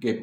KP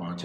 5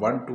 1 to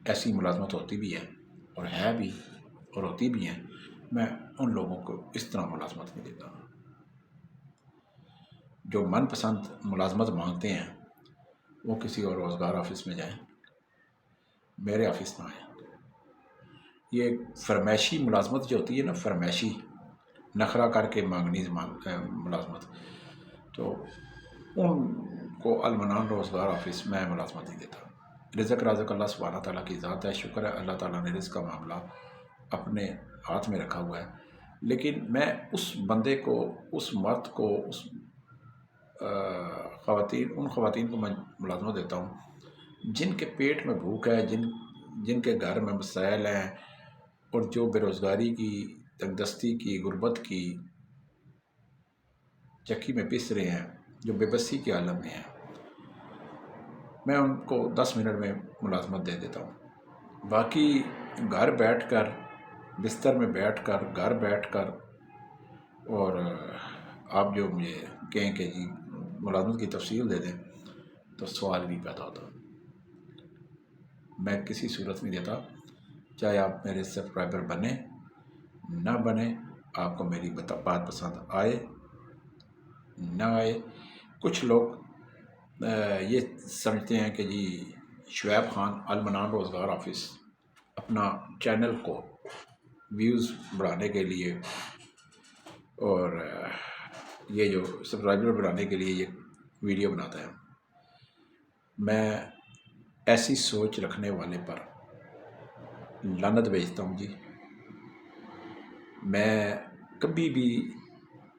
ایسی ملازمت ہوتی بھی ہے اور ہے بھی اور ہوتی بھی ہیں، میں ان لوگوں کو اس طرح ملازمت نہیں دیتا۔ جو من پسند ملازمت مانگتے ہیں وہ کسی اور روزگار آفس میں جائیں، میرے آفس نہ آئیں۔ یہ فرمائشی ملازمت جو ہوتی ہے نا، فرمائشی نخرہ کر کے مانگنی ملازمت، تو ان کو المنان روزگار آفس میں ملازمت نہیں دیتا۔ رزق رازق اللہ سبحانہ تعالیٰ کی ذات ہے، شکر ہے اللہ تعالیٰ نے رزق کا معاملہ اپنے ہاتھ میں رکھا ہوا ہے، لیکن میں اس بندے کو، اس مرد کو، اس ان خواتین کو میں ملازمت دیتا ہوں جن کے پیٹ میں بھوک ہے، جن کے گھر میں مسائل ہیں، اور جو بے روزگاری کی، تنگدستی کی، غربت کی چکی میں پس رہے ہیں، جو بے بسی کے عالم میں ہیں، میں ان کو 10 منٹ میں ملازمت دے دیتا ہوں۔ باقی گھر بیٹھ کر، بستر میں بیٹھ کر، گھر بیٹھ کر، اور آپ جو مجھے کہیں کہ جی ملازمت کی تفصیل دے دیں تو سوال بھی پیدا ہوتا۔ میں کسی صورت نہیں دیتا، چاہے آپ میرے سبسکرائبر بنیں نہ بنیں، آپ کو میری بات پسند آئے نہ آئے۔ کچھ لوگ یہ سمجھتے ہیں کہ جی شعیب خان المنان روزگار آفس اپنا چینل کو ویوز بڑھانے کے لیے اور یہ جو سبسکرائبر بڑھانے کے لیے یہ ویڈیو بناتا ہے۔ میں ایسی سوچ رکھنے والے پر لعنت بھیجتا ہوں جی۔ میں کبھی بھی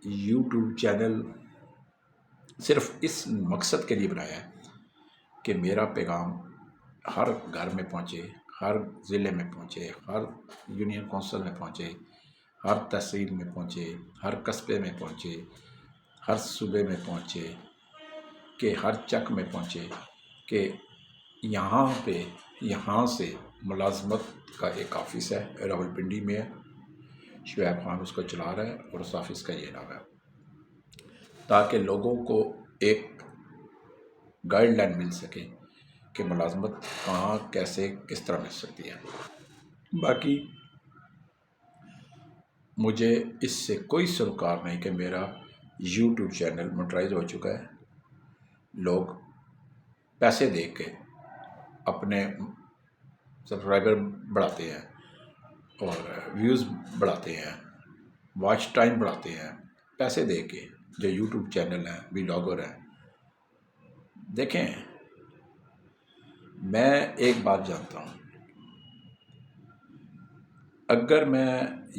یوٹیوب چینل صرف اس مقصد کے لیے بنایا ہے کہ میرا پیغام ہر گھر میں پہنچے، ہر ضلع میں پہنچے، ہر یونین کونسل میں پہنچے، ہر تحصیل میں پہنچے، ہر قصبے میں پہنچے، ہر صوبے میں پہنچے، کہ ہر چک میں پہنچے، کہ یہاں سے ملازمت کا ایک آفس ہے راولپنڈی میں ہے، شعیب خان اس کو چلا رہا ہے اور اس آفس کا یہ نام ہے، تاکہ لوگوں کو ایک گائیڈ لائن مل سکے کہ ملازمت کہاں، کیسے، کس طرح مل سکتی ہے۔ باقی مجھے اس سے کوئی سروکار نہیں کہ میرا یوٹیوب چینل موٹرائز ہو چکا ہے، لوگ پیسے دے کے اپنے سبسکرائبر بڑھاتے ہیں اور ویوز بڑھاتے ہیں، واچ ٹائم بڑھاتے ہیں پیسے دے کے، جو یوٹیوب چینل ہیں، ولاگر ہیں۔ دیکھیں، میں ایک بات جانتا ہوں، اگر میں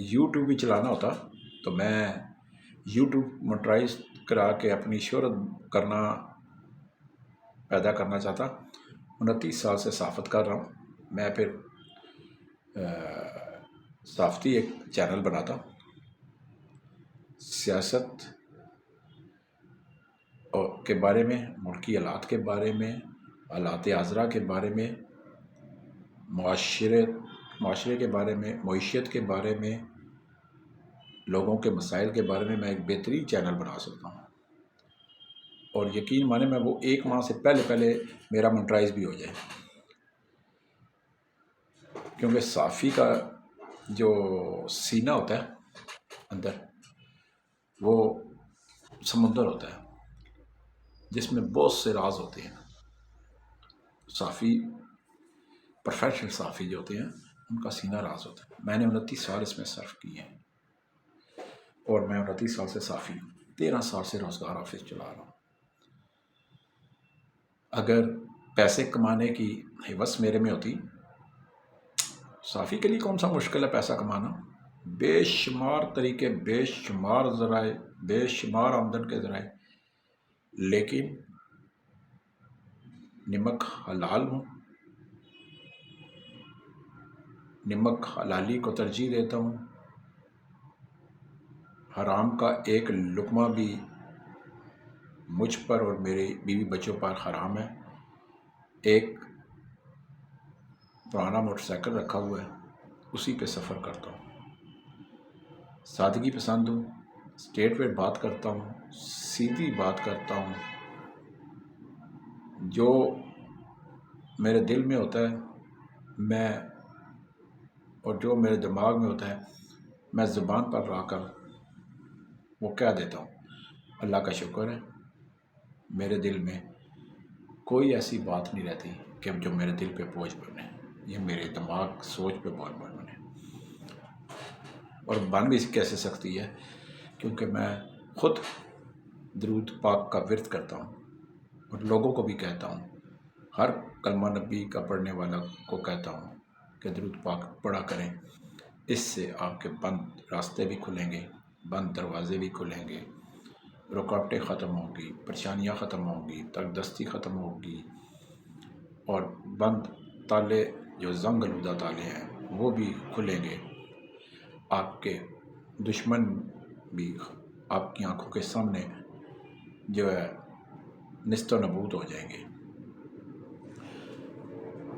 یوٹیوب بھی چلانا ہوتا تو میں یوٹیوب موٹرائز کرا کے اپنی شہرت پیدا کرنا چاہتا۔ 29 سال سے صحافت کر رہا ہوں، میں پھر صحافتی ایک چینل بناتا، سیاست کے بارے میں، ملکی حالات کے بارے میں، حالات حاضرہ کے بارے میں، معاشرے کے بارے میں، معیشت کے بارے میں، لوگوں کے مسائل کے بارے میں ایک بہترین چینل بنا سکتا ہوں، اور یقین مانے میں وہ 1 ماہ سے پہلے میرا موٹرائز بھی ہو جائے، کیونکہ صحافی کا جو سینہ ہوتا ہے اندر، وہ سمندر ہوتا ہے جس میں بہت سے راز ہوتے ہیں۔ صحافی، پروفیشنل صحافی جو ہوتے ہیں، ان کا سینہ راز ہوتا ہے۔ میں نے 29 سال اس میں صرف کیے ہیں، اور میں 29 سال سے صحافی ہوں، 13 سال سے روزگار آفس چلا رہا ہوں۔ اگر پیسے کمانے کی ہوس میرے میں ہوتی، صحافی کے لیے کون سا مشکل ہے پیسہ کمانا، بے شمار طریقے، بے شمار ذرائع، بے شمار آمدن کے ذرائع، لیکن نمک حلال ہوں، نمک حلالی کو ترجیح دیتا ہوں، حرام کا ایک لقمہ بھی مجھ پر اور میرے بیوی بچوں پر حرام ہے۔ ایک پرانا موٹر سائیکل رکھا ہوا ہے، اسی پہ سفر کرتا ہوں، سادگی پسند ہوں، اسٹریٹ ویٹ بات کرتا ہوں، سیدھی بات کرتا ہوں، جو میرے دل میں ہوتا ہے میں اور جو میرے دماغ میں ہوتا ہے میں زبان پر لا کر وہ کہہ دیتا ہوں۔ اللہ کا شکر ہے میرے دل میں کوئی ایسی بات نہیں رہتی کہ جو میرے دل پہ بوجھ بنے، یہ میرے دماغ سوچ پہ بوجھ بنے، اور بن بھی کیسے سکتی ہے کیونکہ میں خود درود پاک کا ورد کرتا ہوں اور لوگوں کو بھی کہتا ہوں، ہر کلمہ نبی کا پڑھنے والا کو کہتا ہوں کہ درود پاک پڑھا کریں، اس سے آپ کے بند راستے بھی کھلیں گے، بند دروازے بھی کھلیں گے، رکاوٹیں ختم ہوں گی، پریشانیاں ختم ہوں گی، تنگ دستی ختم ہوگی، اور بند تالے جو زنگ آلودہ تالے ہیں وہ بھی کھلیں گے، آپ کے دشمن بھی آپ کی آنکھوں کے سامنے جو ہے نست و نبود ہو جائیں گے۔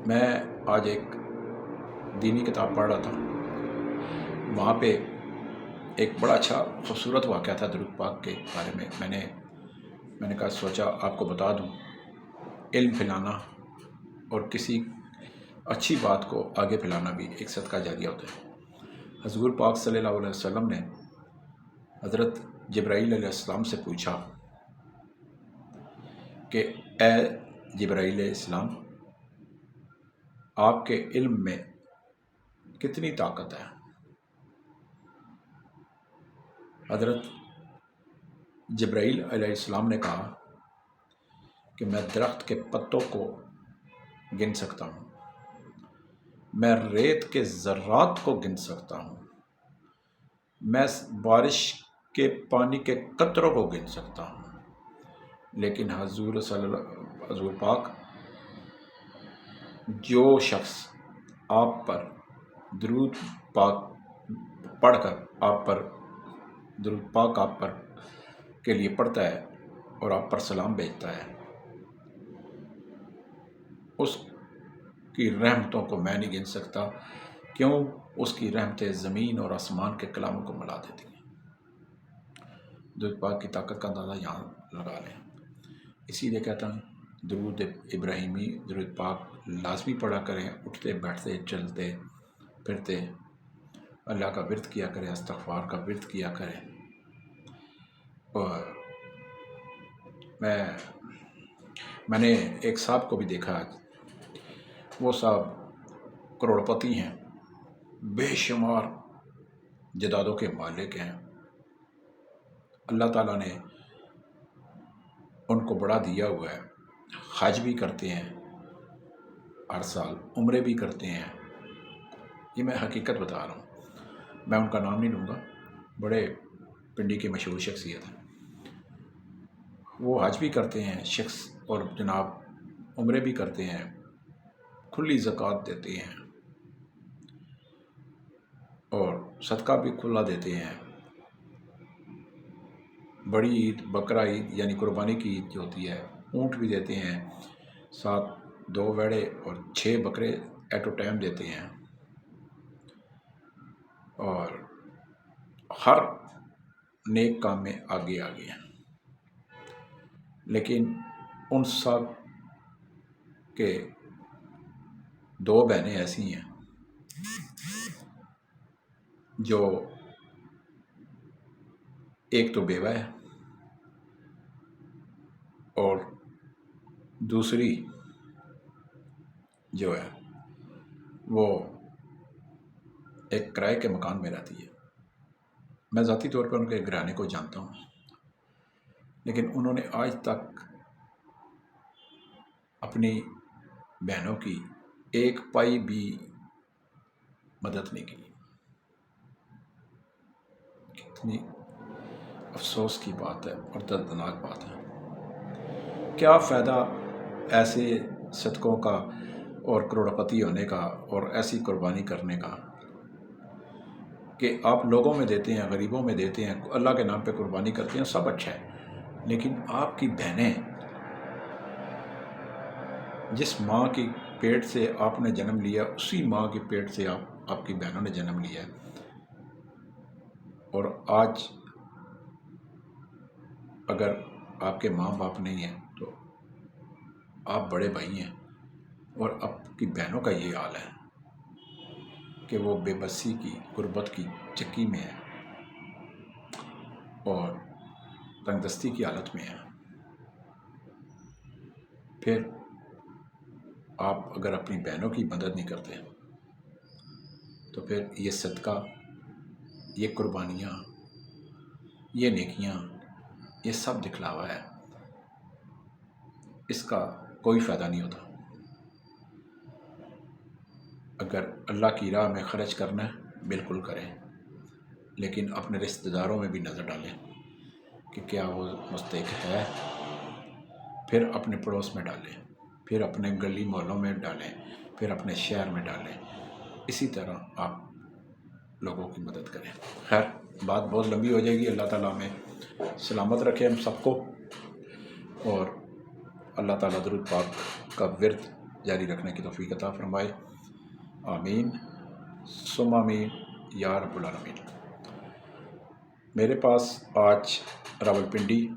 میں آج ایک دینی کتاب پڑھ رہا تھا، وہاں پہ ایک بڑا اچھا خوبصورت واقعہ تھا درود پاک کے بارے میں۔ میں نے کہا سوچا آپ کو بتا دوں، علم پھیلانا اور کسی اچھی بات کو آگے پھیلانا بھی ایک صدقہ جاریہ ہوتا ہے۔ حضور پاک صلی اللہ علیہ وسلم نے حضرت جبرائیل علیہ السلام سے پوچھا کہ اے جبرائیل علیہ السلام، آپ کے علم میں کتنی طاقت ہے؟ حضرت جبرائیل علیہ السلام نے کہا کہ میں درخت کے پتوں کو گن سکتا ہوں، میں ریت کے ذرات کو گن سکتا ہوں، میں بارش کے پانی کے قطروں کو گن سکتا ہوں، لیکن حضور پاک، جو شخص آپ پر درود پاک پڑھ کر آپ پر درود پاک آپ پر کے لیے پڑھتا ہے اور آپ پر سلام بھیجتا ہے، اس کی رحمتوں کو میں نہیں گن سکتا، کیوں؟ اس کی رحمتیں زمین اور آسمان کے کلاموں کو ملا دیتی ہیں۔ درود پاک کی طاقت کا اندازہ یہاں لگا لیں۔ اسی لیے کہتا ہوں درود ابراہیمی، درود پاک لازمی پڑھا کریں، اٹھتے بیٹھتے چلتے پھرتے اللہ کا ورد کیا کریں، استغفار کا ورد کیا کریں۔ اور میں نے ایک صاحب کو بھی دیکھا، وہ صاحب کروڑپتی ہیں، بے شمار جائیدادوں کے مالک ہیں، اللہ تعالیٰ نے ان کو بڑا دیا ہوا ہے، حج بھی کرتے ہیں ہر سال، عمرے بھی کرتے ہیں، یہ میں حقیقت بتا رہا ہوں، میں ان کا نام نہیں لوں گا، بڑے پنڈی کی مشہور شخصیت ہے، وہ حج بھی کرتے ہیں شخص، اور جناب عمرے بھی کرتے ہیں، کھلی زکوٰۃ دیتے ہیں اور صدقہ بھی کھلا دیتے ہیں۔ بڑی عید، بقرہ عید یعنی قربانی کی عید جو ہوتی ہے، اونٹ بھی دیتے ہیں، ساتھ 2 ویڑے اور 6 بکرے ایٹ اے ٹائم دیتے ہیں، اور ہر نیک کام میں آگے ہیں۔ لیکن ان سب کے 2 بہنیں ایسی ہیں جو ایک تو بیوہ ہے اور دوسری جو ہے وہ ایک کرائے کے مکان میں رہتی ہے۔ میں ذاتی طور پر ان کے گھرانے کو جانتا ہوں، لیکن انہوں نے آج تک اپنی بہنوں کی ایک پائی بھی مدد نہیں کی۔ کتنی افسوس کی بات ہے اور دردناک بات ہے۔ کیا فائدہ ایسے صدقوں کا اور کروڑپتی ہونے کا اور ایسی قربانی کرنے کا کہ آپ لوگوں میں دیتے ہیں، غریبوں میں دیتے ہیں، اللہ کے نام پہ قربانی کرتے ہیں، سب اچھا ہے، لیکن آپ کی بہنیں، جس ماں کی پیٹ سے آپ نے جنم لیا، اسی ماں کے پیٹ سے آپ کی بہنوں نے جنم لیا ہے، اور آج اگر آپ کے ماں باپ نہیں ہیں تو آپ بڑے بھائی ہیں، اور آپ کی بہنوں کا یہ حال ہے۔ کہ وہ بے بسی کی غربت کی چکی میں ہے اور تنگدستی کی حالت میں ہے، پھر آپ اگر اپنی بہنوں کی مدد نہیں کرتے تو پھر یہ صدقہ، یہ قربانیاں، یہ نیکیاں، یہ سب دکھلاوا ہے، اس کا کوئی فائدہ نہیں ہوتا۔ اگر اللہ کی راہ میں خرچ کرنا ہے بالکل کریں، لیکن اپنے رشتہ داروں میں بھی نظر ڈالیں کہ کیا وہ مستحق ہے، پھر اپنے پڑوس میں ڈالیں، پھر اپنے گلی محلوں میں ڈالیں، پھر اپنے شہر میں ڈالیں، اسی طرح آپ لوگوں کی مدد کریں۔ خیر، بات بہت لمبی ہو جائے گی۔ اللہ تعالیٰ ہمیں سلامت رکھے ہم سب کو، اور اللہ تعالیٰ درود پاک کا ورد جاری رکھنے کی توفیق عطا فرمائے۔ آمین ثم آمین یا رب العالمین۔ میرے پاس آج راولپنڈی،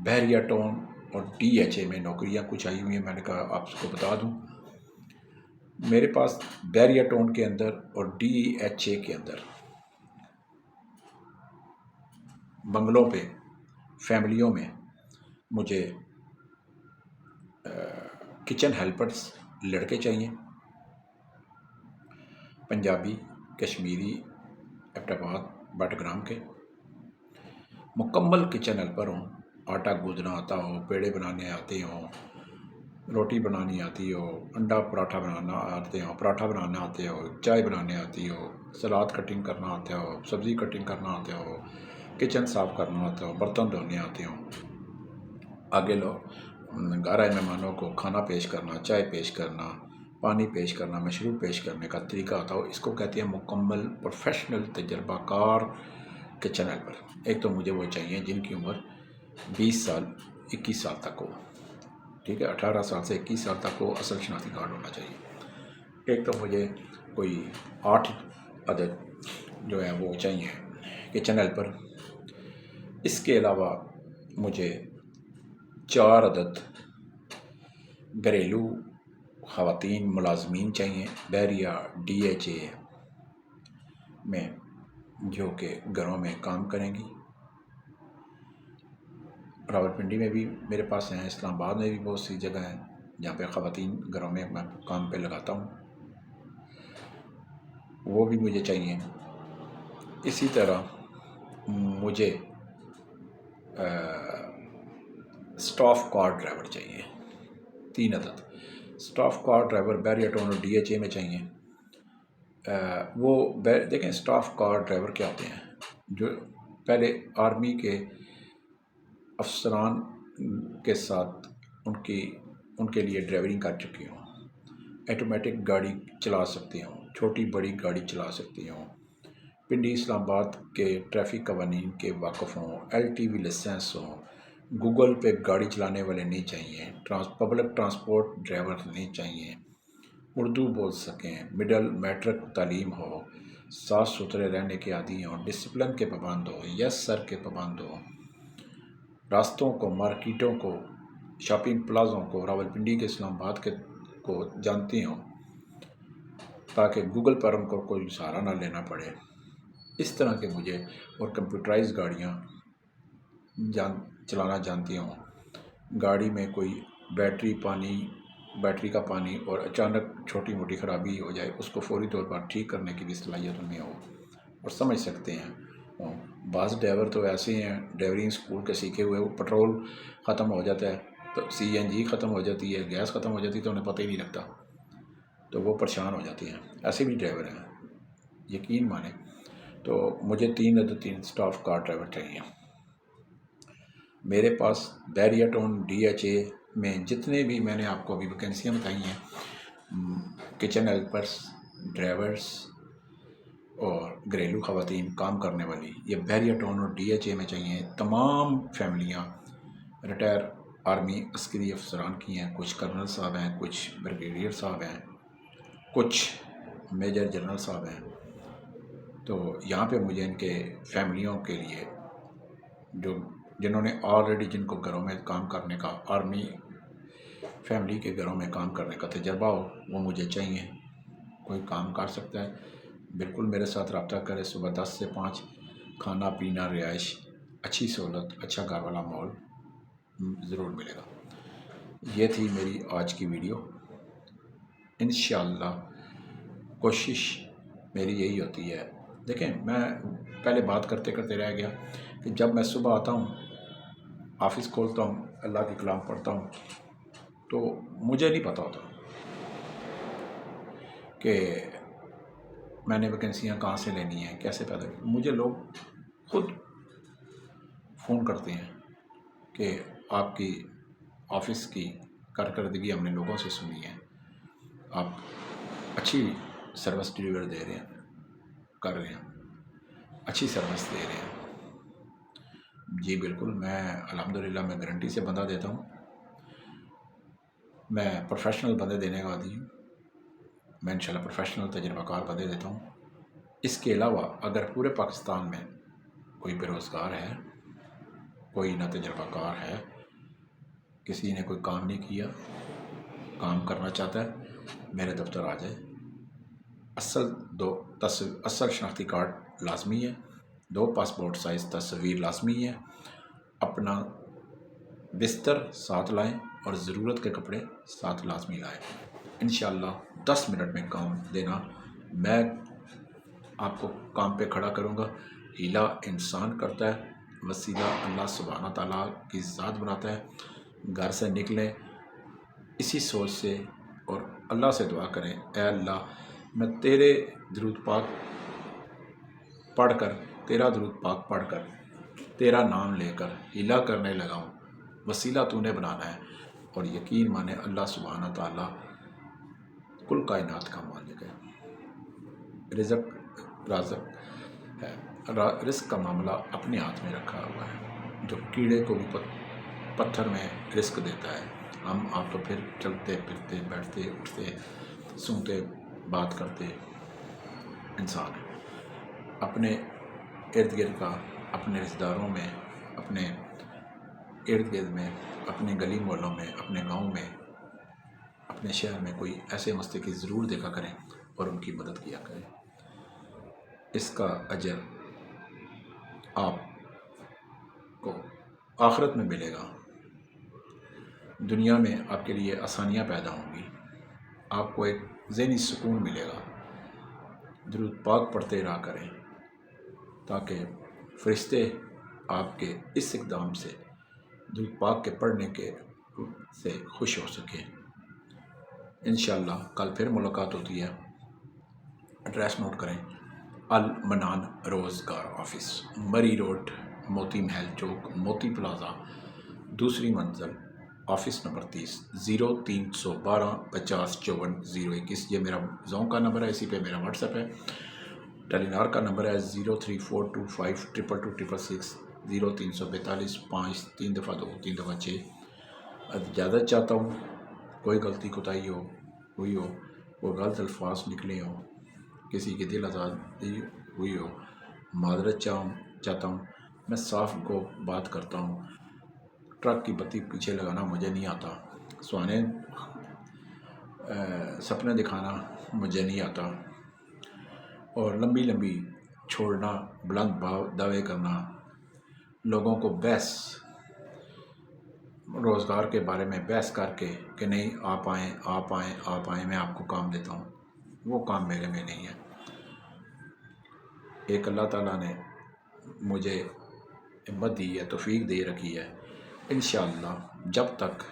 بحریہ ٹاؤن اور DHA میں نوکریاں کچھ آئی ہوئی ہیں، میں نے کہا آپ کو بتا دوں۔ میرے پاس بحریہ ٹاؤن کے اندر اور DHA کے اندر بنگلوں پہ فیملیوں میں مجھے کچن ہیلپرز لڑکے چاہیے، پنجابی، کشمیری، ایبٹ آباد، بٹگرام کے، مکمل کچن ہیلپر ہوں، آٹا گوندنا آتا ہو، پیڑے بنانے آتے ہوں، روٹی بنانی آتی ہو، انڈا پراٹھا بنانا آتے ہو، پراٹھا بنانا آتے ہو، چائے بنانے آتی ہو، سلاد کٹنگ کرنا آتا ہو، سبزی کٹنگ کرنا آتے ہو، کچن صاف کرنا آتا ہو، برتن دھونے آتے ہوں، آگے لوگ گھر آئے مہمانوں کو کھانا پیش کرنا، چائے پیش کرنا، پانی پیش کرنا، مشروب پیش کرنے کا طریقہ آتا ہو، اس کو کہتے ہیں مکمل پروفیشنل تجربہ کار کچن ہیلپر۔ ایک تو مجھے وہ چاہیے جن کی عمر 20 سال 21 سال تک ہو، ٹھیک ہے، 18 سال سے 21 سال تک ہو، اصل شناختی کارڈ ہونا چاہیے۔ ایک تو مجھے کوئی 8 عدد جو ہے وہ چاہیے کچن ہیلپر۔ اس کے علاوہ مجھے 4 عدد گھریلو خواتین ملازمین چاہیے بحریہ DHA میں، جو کہ گھروں میں کام کریں گی۔ راولپنڈی میں بھی میرے پاس ہیں، اسلام آباد میں بھی بہت سی جگہ ہیں جہاں پہ خواتین گھروں میں میں کام پہ لگاتا ہوں، وہ بھی مجھے چاہیے۔ اسی طرح مجھے اسٹاف کار ڈرائیور چاہیے، 3 عدد اسٹاف کار ڈرائیور بحریہ ٹاؤن اور DHA میں چاہیے۔ وہ دیکھیں اسٹاف کار ڈرائیور کیا ہوتے ہیں، جو پہلے آرمی کے افسران کے ساتھ ان کے لیے ڈرائیورنگ کر چکی ہوں، آٹومیٹک گاڑی چلا سکتی ہوں، چھوٹی بڑی گاڑی چلا سکتی ہوں، پنڈی اسلام آباد کے ٹریفک قوانین کے واقف ہوں، LTV لائسنس ہوں، گوگل پہ گاڑی چلانے والے نہیں چاہیے، پبلک ٹرانسپورٹ ڈرائیور نہیں چاہیے، اردو بول سکیں، مڈل میٹرک تعلیم ہو، صاف ستھرے رہنے کے عادی ہوں، ڈسپلن کے پابند ہو، یس سر کے پابند ہو، راستوں کو، مارکیٹوں کو، شاپنگ پلازوں کو، راولپنڈی کے اسلام آباد کے کو جانتی ہوں، تاکہ گوگل پر ان کو کوئی سہارا نہ لینا پڑے، اس طرح کے مجھے، اور کمپیوٹرائز گاڑیاں چلانا جانتی ہوں۔ گاڑی میں کوئی بیٹری کا پانی اور اچانک چھوٹی موٹی خرابی ہو جائے، اس کو فوری طور پر ٹھیک کرنے کی بھی صلاحیت ان میں ہو، اور سمجھ سکتے ہیں۔ بعض ڈرائیور تو ایسے ہیں ڈرائیورنگ اسکول کے سیکھے ہوئے، وہ پٹرول ختم ہو جاتا ہے تو CNG ختم ہو جاتی ہے، گیس ختم ہو جاتی ہے تو انہیں پتہ ہی نہیں لگتا، تو وہ پریشان ہو جاتے ہیں، ایسے بھی ڈرائیور ہیں، یقین مانیں۔ تو مجھے 3 عدد اسٹاف کار ڈرائیور چاہیے۔ میرے پاس بحریہ ٹاؤن DHA میں جتنے بھی میں نے آپ کو ابھی ویکینسیاں بتائی ہیں، کچن ہیلپرس، ڈرائیورس اور گھریلو خواتین کام کرنے والی، یہ بحریہ ٹاؤن اور DHA میں چاہیے۔ تمام فیملیاں ریٹائر آرمی عسکری افسران کی ہیں، کچھ کرنل صاحب ہیں، کچھ بریگیڈیئر صاحب ہیں، کچھ میجر جنرل صاحب ہیں، تو یہاں پہ مجھے ان کے فیملیوں کے لیے جنہوں نے آلریڈی جن کو گھروں میں کام کرنے کا، آرمی فیملی کے گھروں میں کام کرنے کا تجربہ ہو، وہ مجھے چاہیے۔ کوئی کام کر سکتا ہے بالکل میرے ساتھ رابطہ کریں. صبح 10 سے 5 کھانا پینا رہائش اچھی سہولت اچھا گھر والا ماحول ضرور ملے گا. یہ تھی میری آج کی ویڈیو. انشاءاللہ کوشش میری یہی ہوتی ہے. دیکھیں میں پہلے بات کرتے کرتے رہ گیا کہ جب میں صبح آتا ہوں آفس کھولتا ہوں اللہ کے کلام پڑھتا ہوں تو مجھے نہیں پتہ ہوتا کہ میں نے ویکینسیاں کہاں سے لینی ہیں کیسے پیدا. مجھے لوگ خود فون کرتے ہیں کہ آپ کی آفس کی کارکردگی ہم نے لوگوں سے سنی ہے, آپ اچھی سروس ڈلیور دے رہے ہیں, کر رہے ہیں, اچھی سروس دے رہے ہیں. جی بالکل میں الحمدللہ میں گارنٹی سے بندہ دیتا ہوں. میں پروفیشنل بندے دینے کا عادی ہوں. میں انشاءاللہ پروفیشنل تجربہ کار بندے دیتا ہوں. اس کے علاوہ اگر پورے پاکستان میں کوئی بے روزگار ہے, کوئی نہ تجربہ کار ہے, کسی نے کوئی کام نہیں کیا, کام کرنا چاہتا ہے, میرے دفتر آ جائے. اصل شناختی کارڈ لازمی ہے, 2 پاسپورٹ سائز تصویر لازمی ہے, اپنا بستر ساتھ لائیں اور ضرورت کے کپڑے ساتھ لازمی لائیں. انشاءاللہ 10 منٹ میں کام دینا. میں آپ کو کام پہ کھڑا کروں گا. ہیلا انسان کرتا ہے, وسیلہ اللہ سبحانہ تعالیٰ کی ذات بناتا ہے. گھر سے نکلیں اسی سوچ سے اور اللہ سے دعا کریں, اے اللہ میں تیرے درود پاک پڑھ کر, تیرا درود پاک پڑھ کر, تیرا نام لے کر ہیلا کرنے لگا ہوں. وسیلہ تو نے بنانا ہے اور یقین مانے اللہ سبحانہ تعالیٰ کل کائنات کا مالک ہے. رازق ہے. رزق کا معاملہ اپنے ہاتھ میں رکھا ہوا ہے. جو کیڑے کو بھی پتھر میں رزق دیتا ہے. ہم آپ تو پھر چلتے پھرتے بیٹھتے اٹھتے سنتے بات کرتے انسان ہیں. اپنے ارد گرد کا, اپنے رشتہ داروں میں, اپنے ارد گرد میں, اپنے گلی محلوں میں, اپنے گاؤں میں, اپنے شہر میں کوئی ایسے مستحق ضرور دیکھا کریں اور ان کی مدد کیا کریں. اس کا اجر آپ کو آخرت میں ملے گا. دنیا میں آپ کے لیے آسانیاں پیدا ہوں گی, آپ کو ایک ذہنی سکون ملے گا. درود پاک پڑھتے رہا کریں تاکہ فرشتے آپ کے اس اقدام سے, درود پاک کے پڑھنے کے سے خوش ہو سکیں. انشاءاللہ کل پھر ملاقات ہوتی ہے. ایڈریس نوٹ کریں, المنان روزگار آفس, مری روڈ, موتی محل چوک, موتی پلازا, دوسری منزل, آفس نمبر 30, 0312 50 54 021. یہ میرا زون کا نمبر ہے, اسی پہ میرا واٹس ایپ ہے. ٹیلی نار کا نمبر ہے 03425226666, 0342 5 3 دفعہ 2 3 دفعہ 6. اجازت چاہتا ہوں, کوئی غلطی کوتاہی ہوئی ہو, کوئی غلط الفاظ نکلے ہوں, کسی کی دل آزادی ہوئی ہو, معذرت چاہتا ہوں. میں صاف کو بات کرتا ہوں. ٹرک کی بتی پیچھے لگانا مجھے نہیں آتا, سپنے دکھانا مجھے نہیں آتا, اور لمبی چھوڑنا, بلند دعوے کرنا, لوگوں کو بحث روزگار کے بارے میں بحث کر کے کہ نہیں آپ آئیں میں آپ کو کام دیتا ہوں, وہ کام میرے میں نہیں ہے. ایک اللہ تعالیٰ نے مجھے ہمت دی ہے, توفیق دے رکھی ہے. انشاءاللہ جب تک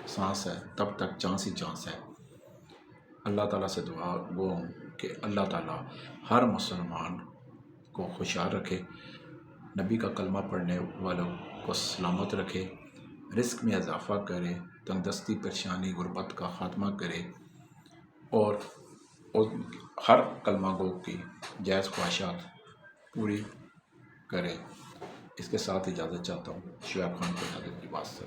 سانس ہے تب تک چانس ہی چانس ہے. اللہ تعالیٰ سے دعا گو ہوں کہ اللہ تعالیٰ ہر مسلمان کو خوشحال رکھے, نبی کا کلمہ پڑھنے والوں کو سلامت رکھے, رزق میں اضافہ کرے, تندرستی پریشانی غربت کا خاتمہ کرے, اور ہر کلمہ گو کی جائز خواہشات پوری کرے. اس کے ساتھ اجازت چاہتا ہوں. شعیب خان کو کی بات سے.